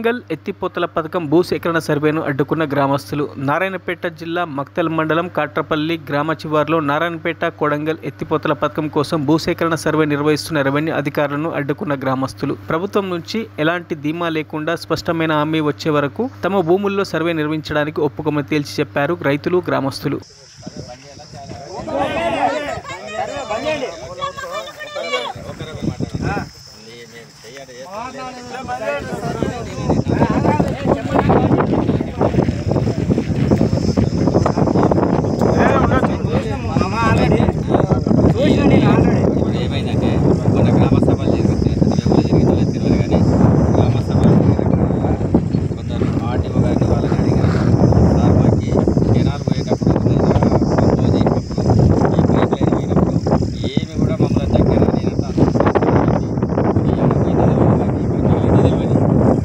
కొడంగల్ ఎత్తిపోతల పథకం భూసేకరణ సర్వేను అడ్డుకున్న గ్రామస్తులు. నారాయణపేట జిల్లా మక్తల్ మండలం కాట్రపల్లి గ్రామ శివారులో నారాయణపేట కొడంగల్ ఎత్తిపోతల పథకం కోసం భూసేకరణ సర్వే నిర్వహిస్తున్న రెవెన్యూ అధికారులను అడ్డుకున్న గ్రామస్తులు. ప్రభుత్వం నుంచి ఎలాంటి ధీమా లేకుండా స్పష్టమైన హామీ వచ్చే వరకు తమ భూముల్లో సర్వే నిర్వహించడానికి ఒప్పుకోమని తేల్చి చెప్పారు రైతులు, గ్రామస్తులు. ఏమైందంటే మన గ్రామ సభలు జరిగిందో తెలియదు కానీ గ్రామ సభలు కొందరు ఆర్టీఓ గారిని వాళ్ళని అడిగారు. సార్ మాకు కెనాల్ పోయేటప్పుడు కంపోజ్ చేసినప్పుడు ఈ పైప్ లైన్ పోయినప్పుడు ఏమి కూడా మమ్మల్ని దగ్గర నేనంతా తెలియదు.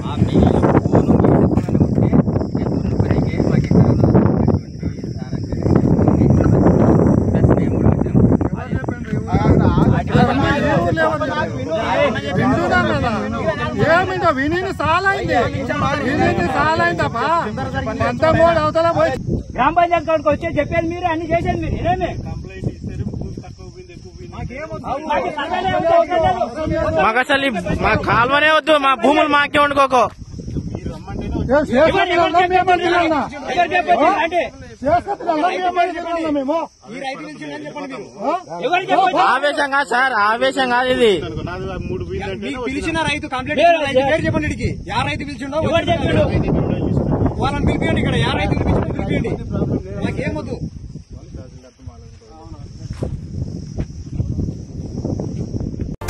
ఆ మిగిలిన ఫోను ఉంటే దున్ను పైకి మాకు గ్రామ పంచాయతీ కాడికి వచ్చి చెప్పేది మీరు, అన్ని చేసేది మీరు. ఇదేమే మాకు అసలు మా కాలువనే వద్దు, మా భూములు మాకే వండుకోకో. ఆవేశంగా సార్, ఆవేశం కాదు ఇది. పిలిచిన రైతు కంప్లీట్ చెప్పండి. ఇడికి యా రైతు పిలిచిండో వాళ్ళని పిలిపియండి. ఇక్కడ యా రైతు పిలిపియండి. నాకేమొద్దు.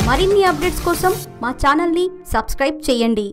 మరిన్ని అప్డేట్స్ కోసం మా ఛానల్ని సబ్స్క్రైబ్ చేయండి.